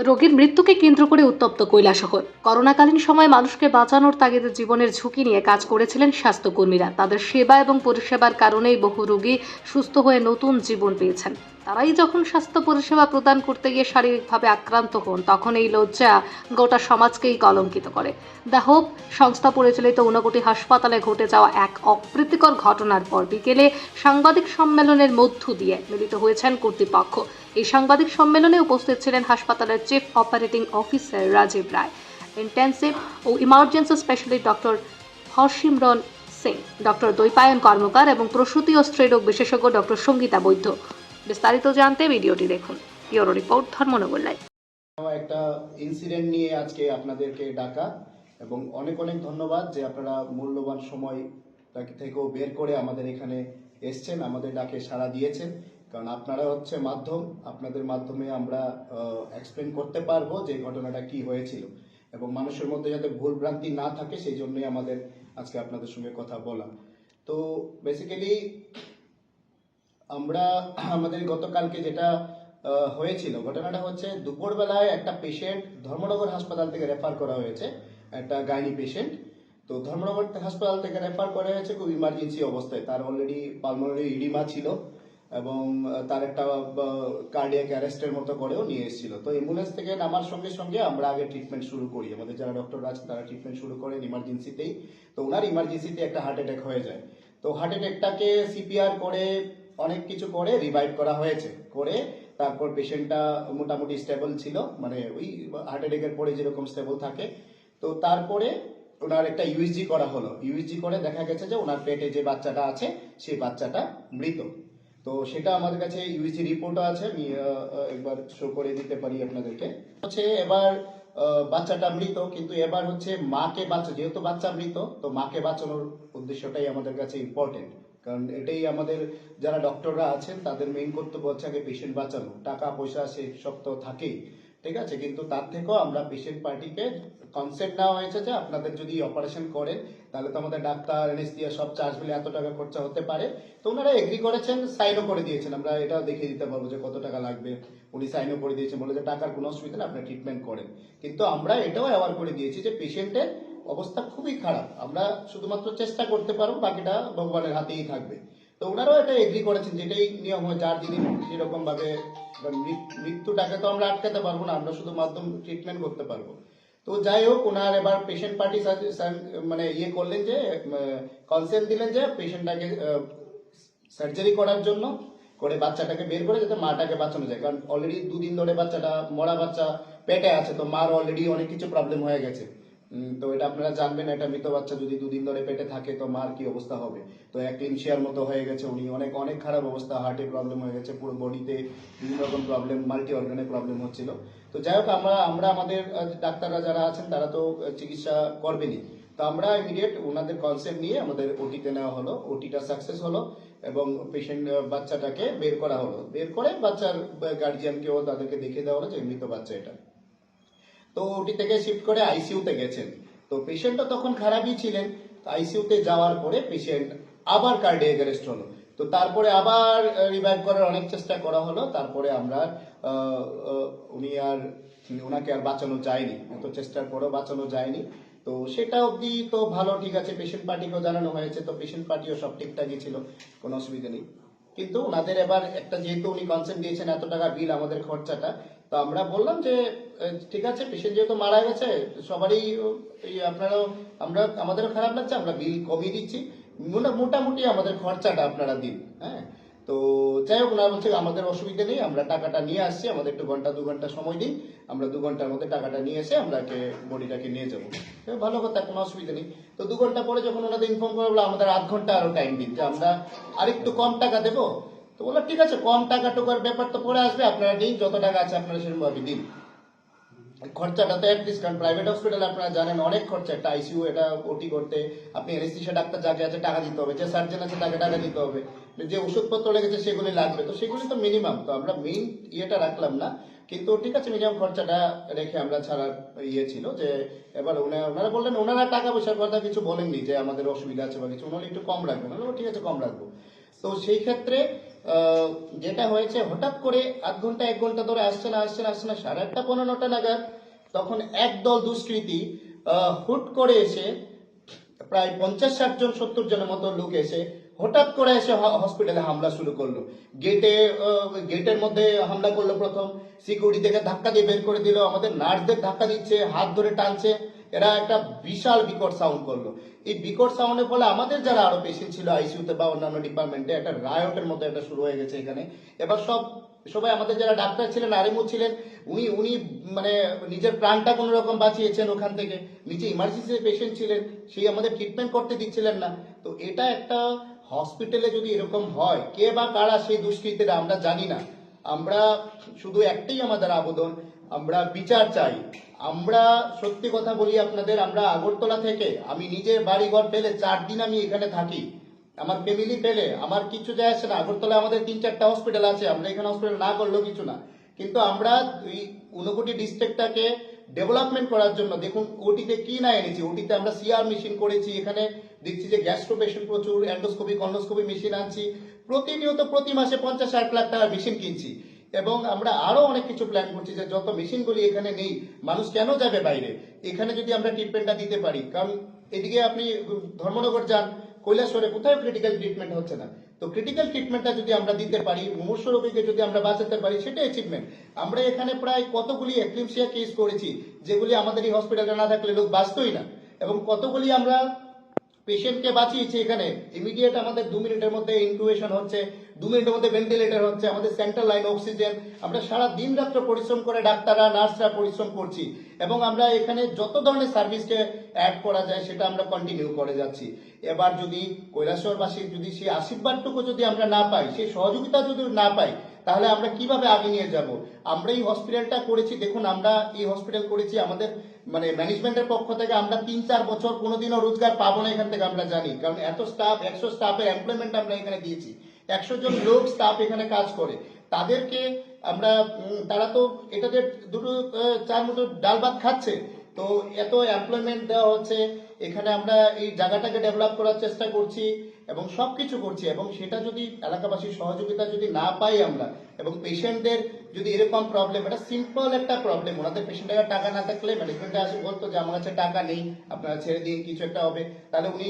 রোগীর মৃত্যুকে কেন্দ্র করে উত্তপ্ত কৈলাসহর। করোনাকালীন সময়ে মানুষকে বাঁচানোর তাগিদে জীবনের ঝুঁকি নিয়ে কাজ করেছিলেন স্বাস্থ্যকর্মীরা। তাদের সেবা এবং পরিষেবার কারণেই বহু রোগী সুস্থ হয়ে নতুন জীবন পেয়েছেন। তারাই যখন স্বাস্থ্য পরিষেবা প্রদান করতে গিয়ে শারীরিকভাবে আক্রান্ত হন, তখন এই লজ্জা গোটা সমাজকেই কলঙ্কিত করে। দ্য হোপ সংস্থা পরিচালিত ঊনকোটি হাসপাতালে ঘটে যাওয়া এক অপ্রীতিকর ঘটনার পর বিকেলে সাংবাদিক সম্মেলনের মধ্য দিয়ে মিলিত হয়েছেন কর্তৃপক্ষ। এই সাংবাদিক সম্মেলনে উপস্থিত ছিলেন হাসপাতালের chief operating officer Rajiv Roy, intensive ও emergency specialist doctor Harsimran Singh, doctor Dwaipayan Karmakar এবং প্রসূতি ও স্ত্রীরোগ বিশেষজ্ঞ ডক্টর সঙ্গীতা বৈদ্য। বিস্তারিত জানতে ভিডিওটি দেখুন। Bureau report, Dharmanagar live. একটা ইনসিডেন্ট নিয়ে আজকে আপনাদেরকে ডাকা এবং অনেক অনেক ধন্যবাদ যে আপনারা মূল্যবান সময় থেকেও বের করে আমাদের এখানে এসছেন, আমাদের ডাকে সাড়া দিয়েছেন। কারণ আপনারা হচ্ছে মাধ্যম, আপনাদের মাধ্যমে আমরা এক্সপ্লেন করতে পারবো যে ঘটনাটা কি হয়েছিল এবং মানুষের মধ্যে যাতে ভুল ভ্রান্তি না থাকে সেই জন্যই আমাদের আজকে আপনাদের সঙ্গে কথা বলা। তো বেসিক্যালি আমরা আমাদের গতকালকে যেটা হয়েছিল, ঘটনাটা হচ্ছে দুপুরবেলায় একটা পেশেন্ট ধর্মনগর হাসপাতাল থেকে রেফার করা হয়েছে, একটা গাইনি পেশেন্ট। তো ধর্মনগর হাসপাতাল থেকে রেফার করা হয়েছে খুব ইমার্জেন্সি অবস্থায়। তার অলরেডি পালমোনারি ইডিমা ছিল এবং তার একটা কার্ডিয়াক অ্যারেস্টের মতো করেও নিয়ে এসেছিল। তো অ্যাম্বুলেন্স থেকে নামার সঙ্গে সঙ্গে আমরা আগে ট্রিটমেন্ট শুরু করি, আমাদের যারা ডক্টর আছে তারা ট্রিটমেন্ট শুরু করেন ইমার্জেন্সিতেই। তো ওনার ইমার্জেন্সিতে একটা হার্ট অ্যাটাক হয়ে যায়। তো হার্ট অ্যাটাকটাকে সিপিআর করে অনেক কিছু করে রিভাইভ করা হয়েছে, করে তারপর পেশেন্টটা মোটামুটি স্টেবল ছিল, মানে ওই হার্ট অ্যাটাকের পরে যেরকম স্টেবল থাকে। তো তারপরে ওনার একটা ইউএসজি করা হলো। ইউএসজি করে দেখা গেছে যে ওনার পেটে যে বাচ্চাটা আছে সেই বাচ্চাটা মৃত। তো সেটা আমাদের কাছে ইউএসজি রিপোর্টও আছে, আমি একবার শো করে দিতে পারি আপনাদেরকে। হচ্ছে এবার বাচ্চাটা মৃত, কিন্তু এবার হচ্ছে মাকে যেহেতু বাচ্চা মৃত, তো মাকে বাঁচানোর উদ্দেশ্যটাই আমাদের কাছে ইম্পর্টেন্ট। কারণ এটাই আমাদের যারা ডক্টররা আছেন তাদের মেইন কর্তব্য হচ্ছে আগে পেশেন্ট বাঁচানো। টাকা পয়সা সেই সব তো থাকেই, ঠিক আছে, কিন্তু তার থেকেও আমরা পেশেন্ট পার্টিকে কনসেপ্ট নেওয়া হয়েছে যে আপনাদের যদি অপারেশন করেন তাহলে তো আমাদের ডাক্তার, অ্যানেস্থেসিয়া সব চার্জ মিলে এত টাকা খরচা হতে পারে। তো ওনারা এগ্রি করেছেন, সাইনও করে দিয়েছেন। আমরা এটা দেখিয়ে দিতে পারবো যে কত টাকা লাগবে, উনি সাইনও করে দিয়েছেন, বলে যে টাকার কোনো অসুবিধা না, আপনার ট্রিটমেন্ট করেন। কিন্তু আমরা এটাও অ্যাওয়ার করে দিয়েছি যে পেশেন্টের অবস্থা খুবই খারাপ, আমরা শুধুমাত্র চেষ্টা করতে পারবো, বাকিটা ভগবানের হাতেই থাকবে। তো ওনারাও এটা এগ্রি করেছেন যে এটাই নিয়ম হয়, যার যিনি যেরকম ভাবে মৃত্যুটাকে তো আমরা আটকাতে পারবো না, আমরা শুধু মাধ্যম ট্রিটমেন্ট করতে পারবো। তো যাই হোক, ওনার এবার পেশেন্ট পার্টি মানে ইয়ে করলেন যে কনসেন্ট দিলেন যে পেশেন্টটাকে সার্জারি করার জন্য, করে বাচ্চাটাকে বের করে যাতে মাটাকে বাঁচানো যায়। কারণ অলরেডি দুদিন ধরে বাচ্চাটা মরা বাচ্চা পেটে আছে, তো মার অলরেডি অনেক কিছু প্রবলেম হয়ে গেছে। তো এটা আপনারা জানবেন, একটা মৃত বাচ্চা যদি দুদিন ধরে পেটে থাকে তো মার কি অবস্থা হবে। তো একলিমশিয়ার মতো হয়ে গেছে, উনি অনেক অনেক খারাপ অবস্থা, হার্টে প্রবলেম হয়ে গেছে, পুরো বডিতে বিভিন্ন রকম প্রবলেম, মাল্টি অর্গানে প্রবলেম হচ্ছিল। তো যাই হোক, আমরা আমাদের ডাক্তাররা যারা আছেন তারা তো চিকিৎসা করবেনই। তো আমরা ইমিডিয়েট ওনাদের কনসেপ্ট নিয়ে আমাদের ওটিতে নেওয়া হলো, ওটিটা সাকসেস হলো এবং পেশেন্ট বাচ্চাটাকে বের করা হলো। বের করে বাচ্চার গার্জিয়ানকেও তাদেরকে দেখিয়ে দেওয়া হলো যে মৃত বাচ্চা এটা। তো ওটি থেকে শিফট করে আইসিইউতে গেছেন। তো পেশেন্টও তখন খারাপই ছিলেন। আইসিইউতে যাওয়ার পরে পেশেন্ট আবার কার্ডিয়াক অ্যারেস্ট হলো। তো তারপরে আবার রিভাইভ করার অনেক চেষ্টা করা হলো, তারপরে আমরা ওনাকে আর বাঁচানো যায়নি, এত চেষ্টার পরেও বাঁচানো যায়নি। তো সেটা অবধি তো ভালো, ঠিক আছে, পেশেন্ট পার্টিকেও জানানো হয়েছে, তো পেশেন্ট পার্টিও সব ঠিকঠাকই ছিল, কোনো অসুবিধা নেই। কিন্তু ওনাদের এবার একটা, যেহেতু উনি কনসেন্ট দিয়েছেন এত টাকা বিল আমাদের খরচাটা, তো আমরা বললাম যে ঠিক আছে, পেশেন্ট যেহেতু মারা গেছে সবারই আপনারাও, আমাদেরও খারাপ লাগছে, আমরা বিল কমিয়ে দিচ্ছি, মোটামুটি আমাদের খরচাটা আপনারা দিন। হ্যাঁ, তো যাই হোক, ওনারা বলছে আমাদের অসুবিধা নেই, আমরা টাকাটা নিয়ে আসছি, আমাদের একটু ঘন্টা 2 ঘন্টা সময় দিন, আমরা 2 ঘন্টার মধ্যে টাকাটা নিয়ে এসে আমরা বডিটাকে নিয়ে যাবো। ভালো কথা, কোনো অসুবিধা নেই। তো 2 ঘন্টা পরে যখন ওনাদের ইনফর্ম করা হলো আমাদের আধ ঘন্টা আরো টাইম দিন, যে আমরা আরেকটু কম টাকা দেবো। তো বললো ঠিক আছে, কম টাকা টুকার ব্যাপার তো পরে আসবে, আপনারা দিন, যত টাকা আছে আপনারা সেরকম ভাবে দিন। খরচাটা তো অ্যাটলিস্ট, কারণ প্রাইভেট হসপিটাল আপনারা জানেন অনেক খরচা, একটা আইসিইউ, এটা ওটি করতে আপনি অ্যানেস্থেসিয়া ডাক্তার যাকে আছে টাকা দিতে হবে, যে সার্জন আছে তাকে টাকা দিতে হবে, যে ওষুধপত্র লেগেছে সেগুলি লাগবে, তো সেগুলি তো মিনিমাম। তো আমরা মেইন ইয়েটা রাখলাম না, কিন্তু ঠিক আছে মিনিমাম খরচাটা রেখে আমরা ছাড়ার ইয়ে ছিল। যে এবার ওনারা বললেন, ওনারা টাকা পয়সার কথা কিছু বলেননি যে আমাদের অসুবিধা আছে বা কিছু, ওনারা একটু কম রাখবেন, ঠিক আছে কম রাখবো। তো সেই ক্ষেত্রে যেটা হয়েছে হঠাৎ করে আধ ঘন্টা 1 ঘন্টা ধরে আসছে না 8:30 নাগাদ তখন একদল দুষ্কৃতী হুট করে এসে প্রায় 50-60 জন 70 জনের মতো লোক এসে হঠাৎ করে এসে হসপিটালে হামলা শুরু করলো। গেটের মধ্যে হামলা করলো, প্রথম সিকিউরিটি থেকে ধাক্কা দিয়ে বের করে দিল, আমাদের নার্সদের ধাক্কা দিচ্ছে, হাত ধরে টানছে। এরা একটা বিশাল বিকট সাউন্ড করলো। এই বিকট সাউন্ডের ফলে আমাদের যারা আরো পেশেন্ট ছিল আইসিইউতে বা অন্যান্য ডিপার্টমেন্টে একটা রায়টের মতো একটা শুরু হয়ে গেছে এখানে। এবার সবাই আমাদের যারা ডাক্তার ছিলেন, আরএমও ছিলেন, উনি মানে নিজের প্রাণটা কোনো রকম বাঁচিয়েছেন ওখান থেকে। নিচে ইমার্জেন্সি পেশেন্ট ছিলেন, সেই আমাদের ট্রিটমেন্ট করতে দিচ্ছিলেন না। তো এটা একটা হসপিটালে যদি এরকম হয়, কে বা কারা সেই দুষ্কৃতীরা আমরা জানি না। আমরা শুধু একটাই আমাদের আবেদন, আমরা বিচার চাই। আমরা সত্যি কথা বলি আপনাদের, আমরা আগরতলা থেকে, আমি নিজের বাড়িঘর ফেলে 4 দিন আমি এখানে থাকি, আমার ফ্যামিলি পেলে আমার কিছু যায় আসে না। আগরতলায় আমাদের 3-4টা হসপিটাল আছে, আমরা এখানে হসপিটাল না করলেও কিছু না। কিন্তু আমরা এই ঊনকোটি ডিস্ট্রিক্টটাকে ডেভেলপমেন্ট করার জন্য দেখুন ওটিতে কি না এনেছি। ওটিতে আমরা সিআর মেশিন করেছি, এখানে দেখছি যে গ্যাস্ট্রো পেশেন্ট প্রচুর, এন্ডোস্কোপি কন্ডোস্কোপি মেশিন আনছি, প্রতিনিয়ত প্রতি মাসে 50-60 লাখ টাকার মেশিন কিনছি। এবং আমরা আরো অনেক কিছু প্ল্যান করছি যে যত মেশিনগুলি এখানে নেই, মানুষ কেন যাবে বাইরে, এখানে যদি আমরা ট্রিটমেন্টটা দিতে পারি। কারণ এদিকে আপনি ধর্মনগর যান, কৈলাসহরে কোথাও ক্রিটিক্যাল ট্রিটমেন্ট হচ্ছে না। তো ক্রিটিক্যাল ট্রিটমেন্টটা যদি আমরা দিতে পারি, মুমূর্ষ রোগীকে যদি আমরা বাঁচাতে পারি, সেটা অ্যাচিভমেন্ট। আমরা এখানে প্রায় কতগুলি এক্লিমসিয়া কেস করেছি যেগুলি আমাদের এই হসপিটালে না থাকলে লোক বাঁচতই না, এবং কতগুলি আমরা পেশেন্টকে বাঁচিয়েছি এখানে। ইমিডিয়েট আমাদের 2 মিনিটের মধ্যে ইনকিউবেশন হচ্ছে, 2 মিনিটের মধ্যে ভেন্টিলেটর হচ্ছে, আমাদের সেন্ট্রাল লাইন অক্সিজেন। আমরা সারা দিন রাত্র পরিশ্রম করে ডাক্তাররা নার্সরা পরিশ্রম করছি, এবং আমরা এখানে যত ধরনের সার্ভিসকে অ্যাড করা যায় সেটা আমরা কন্টিনিউ করে যাচ্ছি। এবার যদি কৈলাসহরবাসীর যদি সেই আশীর্বাদটুকু যদি আমরা না পাই, সেই সহযোগিতা যদি না পাই, তাহলে আমরা কিভাবে আগে নিয়ে যাব। আমরা এই হসপিটালটা করেছি, দেখুন আমরা এই হসপিটাল করেছি আমাদের মানে ম্যানেজমেন্টের পক্ষ থেকে। আমরা 3-4 বছর কোনোদিনও রোজগার পাবো না এখান থেকে আমরা জানি, কারণ এত স্টাফ, 100 স্টাফের এমপ্লয়মেন্ট আমরা এখানে দিয়েছি। 100 জন লোক স্টাফ এখানে কাজ করে, তাদেরকে আমরা তারা তো এটাতে দুটো 4 মুঠো ডাল ভাত খাচ্ছে। তো এত এমপ্লয়মেন্ট দেওয়া হচ্ছে এখানে, আমরা এই জায়গাটাকে ডেভেলপ করার চেষ্টা করছি এবং সবকিছু করছি। এবং সেটা যদি এলাকাবাসীর সহযোগিতা যদি না পাই আমরা, এবং পেশেন্টদের যদি এরকম প্রবলেম, এটা সিম্পল একটা প্রবলেম, ওনাদের পেশেন্টের টাকা না থাকলে ম্যানেজমেন্টে আসে বলতো যে আমার কাছে টাকা নেই, আপনারা ছেড়ে দিন, কিছু একটা হবে। তাহলে উনি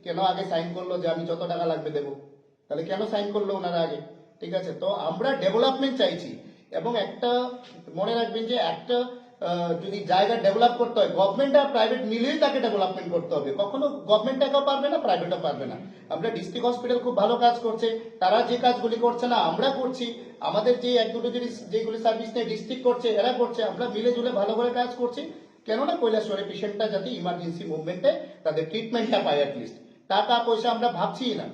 কেন আগে সাইন করলো যে আমি যত টাকা লাগবে দেবো? তাহলে কেন সাইন করলো ওনারা আগে? ঠিক আছে, তো আমরা ডেভেলপমেন্ট চাইছি। এবং একটা মনে রাখবেন যে একটা যদি জায়গা ডেভেলপ করতে হয়, গভর্নমেন্ট আর প্রাইভেট মিলেই তাকে ডেভেলপমেন্ট করতে হবে। কখনো গভর্নমেন্ট টাকাও পারবে না, প্রাইভেটও পারবে না। আমরা ডিস্ট্রিক্ট হসপিটাল খুব ভালো কাজ করছে, তারা যে কাজগুলি করছে না আমরা করছি। আমাদের যে 1-2 যেগুলি সার্ভিস নেই ডিস্ট্রিক্ট করছে, এরা করছে, আমরা মিলে জুলে ভালো করে কাজ করছি। কেননা কৈলাসহরে পেশেন্টটা যাতে ইমার্জেন্সি মুভমেন্টে তাদের ট্রিটমেন্টটা পায়, অ্যাটলিস্ট টাকা পয়সা আমরা ভাবছি না।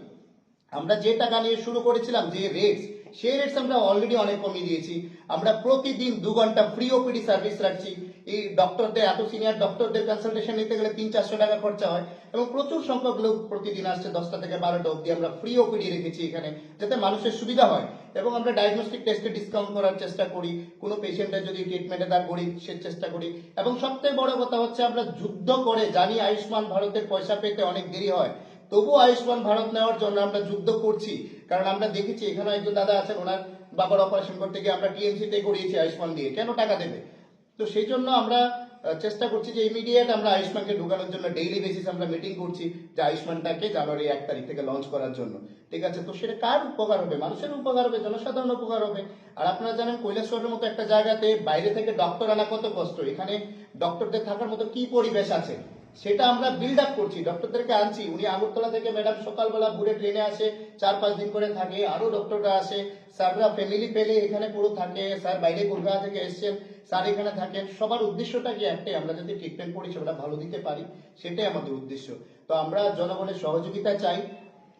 আমরা যে টাকা নিয়ে শুরু করেছিলাম, যে রেটস, সেই রেটস আমরা অলরেডি অনেক কমিয়ে দিয়েছি। আমরা প্রতিদিন 2 ঘন্টা ফ্রি ওপিডি সার্ভিস রাখছি। এই ডক্টরদের, এত সিনিয়র ডক্টরদের কনসালটেশন নিতে গেলে 300-400 টাকা খরচা হয়, এবং প্রচুর সংখ্যক লোক প্রতিদিন আসছে, 10টা থেকে 12টা অবধি আমরা ফ্রি ওপিডি রেখেছি এখানে, যাতে মানুষের সুবিধা হয়। এবং আমরা ডায়াগনস্টিক টেস্টে ডিসকাউন্ট করার চেষ্টা করি, কোনো পেশেন্টের যদি ট্রিটমেন্টে তার করি সে চেষ্টা করি। এবং সবথেকে বড় কথা হচ্ছে আমরা যুদ্ধ করে, জানি আয়ুষ্মান ভারতের পয়সা পেতে অনেক দেরি হয়, তবু আয়ুষ্মান ভারত নেওয়ার জন্য আমরা যুদ্ধ করছি। কারণ আমরা দেখেছি এখানে একজন দাদা আছেন, ওনার বাবার অপারেশন করতে গিয়ে আমরা টিএমসি তে করিয়েছি আয়ুষ্মান দিয়ে, কেন টাকা দেবে? তো সেই জন্য আমরা চেষ্টা করছি যে ইমিডিয়েট আমরা আয়ুষ্মানকে ঢোকানোর জন্য ডেইলি বেসিস আমরা মিটিং করছি, যে আয়ুষ্মানটাকে জানুয়ারি 1 তারিখ থেকে লঞ্চ করার জন্য। ঠিক আছে, তো সেটা কার উপকার হবে? মানুষের উপকার হবে, জনসাধারণ উপকার হবে। আর আপনারা জানেন কৈলাসহরের মতো একটা জায়গাতে বাইরে থেকে ডক্টর আনা কত কষ্ট, এখানে ডক্টরদের থাকার মতো কি পরিবেশ আছে সেটা আমরা বিল্ড আপ করছি, ডক্টরদেরকে আনছি। উনি আগরতলা থেকে ম্যাডাম সকালবেলা ঘুরে ট্রেনে আসে, 4-5 দিন করে থাকে, আরো ডক্টররা আসে, স্যাররা ফ্যামিলি পেলে এখানে পুরো থাকে, স্যার বাইরে কলকাতা থেকে এসেছেন, স্যার এখানে থাকেন। সবার উদ্দেশ্যটা কি একটাই, আমরা যদি ট্রিটমেন্ট পরিষেবাটা ভালো দিতে পারি, সেটাই আমাদের উদ্দেশ্য। তো আমরা জনগণের সহযোগিতা চাই,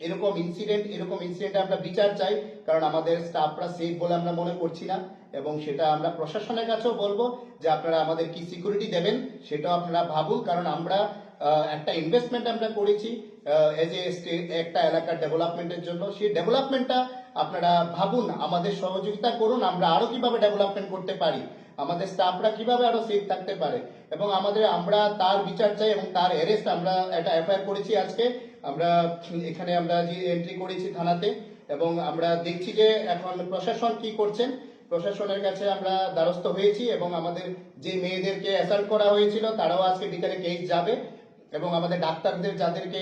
এরকম ইনসিডেন্টে আমরা বিচার চাই, কারণ আমাদের স্টাফরা সেফ বলে আমরা মনে করছি না। এবং সেটা আমরা প্রশাসনের কাছেও বলবো যে আপনারা আমাদের কি সিকিউরিটি দেবেন সেটাও আপনারা ভাবুন, কারণ আমরা একটা ইনভেস্টমেন্ট আমরা করেছি এজ এ একটা এলাকার ডেভেলপমেন্টের জন্য। সেই ডেভেলপমেন্টটা আপনারা ভাবুন, আমাদের সহযোগিতা করুন, আমরা আরো কিভাবে ডেভেলপমেন্ট করতে পারি, আমাদের স্টাফরা কিভাবে আরো সেফ থাকতে পারে। এবং আমরা তার বিচার চাই, এবং তার অ্যারেস্ট আমরা একটা এফআইআর করেছি আজকে, আমরা এখানে আমরা যে এন্ট্রি করেছি থানাতে, এবং আমরা দেখছি যে এখন প্রশাসন কি করছেন। প্রশাসনের কাছে আমরা দ্বারস্থ হয়েছি এবং আমাদের যে মেয়েদেরকে অ্যাসাল্ট করা হয়েছিল তারাও আজকে বিকালে কেস যাবে এবং আমাদের ডাক্তারদের যাদেরকে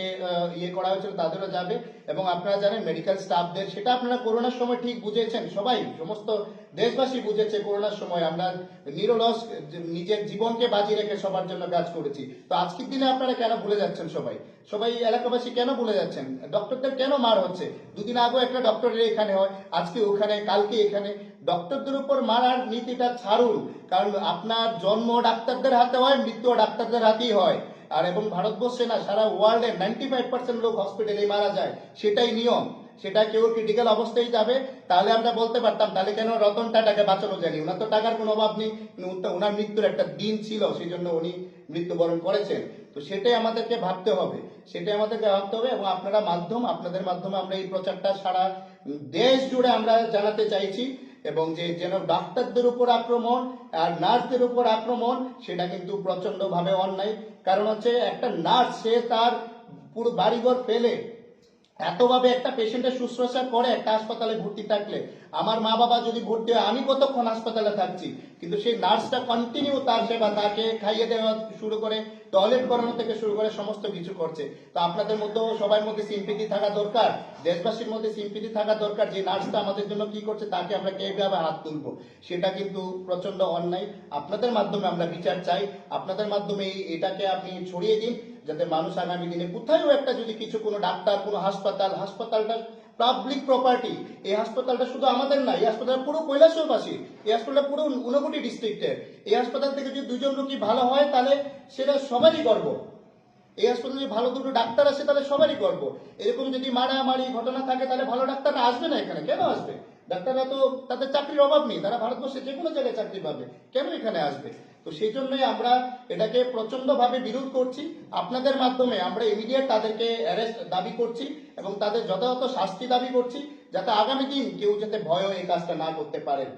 ইয়ে করা হয়েছিল তাদেরও যাবে। এবং আপনারা জানেন মেডিকেল স্টাফদের, সেটা আপনারা করোনার সময় ঠিক বুঝেছেন, সবাই সমস্ত দেশবাসী বুঝেছে করোনার সময় আমরা নিরলস নিজের জীবনকে বাজি রেখে সবার জন্য কাজ করেছি। তো আজকের দিনে আপনারা কেন ভুলে যাচ্ছেন? সবাই এলাকাবাসী কেন ভুলে যাচ্ছেন? ডক্টরদের কেন মার হচ্ছে? দুদিন আগেও একটা ডক্টরের এখানে হয়, আজকে ওখানে, কালকে এখানে। ডক্টরদের উপর মারার নীতিটা ছাড়ুন, কারণ আপনার জন্ম ডাক্তারদের হাতে হয়, মৃত্যু ডাক্তারদের হাতেই হয়। আর এবং ভারতবর্ষে না, সারা ওয়ার্ল্ডে 95% লোক হসপিটালে মারা যায়, সেটাই নিয়ম। সেটা কেউ ক্রিটিক্যাল অবস্থায় যাবে, তাহলে আমরা বলতে পারতাম তাহলে কেন রতন টাটাকে বাঁচানো যায়নি। ওনার তো টাকার কোনো অভাব নেই, ওনার মৃত্যুর একটা দিন ছিল, সেই জন্য উনি মৃত্যুবরণ করেছেন। তো সেটাই আমাদেরকে ভাবতে হবে, এবং আপনাদের মাধ্যমে আমরা এই প্রচারটা সারা দেশ জুড়ে আমরা জানাতে চাইছি। এবং যে যেন ডাক্তারদের উপর আক্রমণ আর নার্সদের উপর আক্রমণ, সেটা কিন্তু প্রচন্ড ভাবে অন্যায়। কারণ হচ্ছে একটা নার্স, সে তার পুরো বাড়িঘর ফেলে এতভাবে একটা পেশেন্টের শুশ্রূষা করে একটা হাসপাতালে ভর্তি থাকলে। আমার মা বাবা যদি ভর্তি হয়, আমি কতক্ষণ হাসপাতালে থাকছি, কিন্তু সেই নার্সটা কন্টিনিউ তার সেবা, তাকে খাইয়ে দেওয়া শুরু করে, টয়লেট করানো থেকে শুরু করে সমস্ত কিছু করছে। তো আপনাদের মধ্যেও সবার মধ্যে সিম্পিতি থাকা দরকার, দেশবাসীর মধ্যে সিম্পিতি থাকা দরকার, যে নার্সটা আমাদের জন্য কি করছে তাকে আমরা কিভাবে হাত তুলবো। সেটা কিন্তু প্রচন্ড অন্যায়। আপনাদের মাধ্যমে আমরা বিচার চাই, আপনাদের মাধ্যমে এটাকে আপনি ছড়িয়ে দিন, যাতে মানুষ আগামী দিনে কোথাও একটা যদি কিছু, কোনো ডাক্তার, কোনো হাসপাতালটা পাবলিক প্রপার্টি। এই হাসপাতালটা শুধু আমাদের না, এই হাসপাতাল পুরো কৈলাসবাসী, এই হাসপাতালটা পুরো ঊনকোটি ডিস্ট্রিক্টের। এই হাসপাতাল থেকে যদি 2জন রোগী ভালো হয় তাহলে সেটা সবারই গর্ব। এই হাসপাতালে যদি ভালো দুটো ডাক্তার আসে তাহলে সবারই গর্ব। এরকম যদি মারামারি ঘটনা থাকে তাহলে ভালো ডাক্তাররা আসবে না এখানে। কেন আসবে? ডাক্তাররা তো, তাদের চাকরির অভাব নেই, তারা ভারতবর্ষে যে কোনো জায়গায় চাকরি পাবে, কেন এখানে আসবে? তো সেই জন্যই আমরা এটাকে প্রচন্ড ভাবে বিরোধ করছি। আপনাদের মাধ্যমে আমরা ইমিডিয়েট তাদেরকে অ্যারেস্ট দাবি করছি এবং তাদের যথাযথ শাস্তি দাবি করছি, যাতে আগামী দিন কেউ যাতে ভয়ে এই কাজটা না করতে পারেন।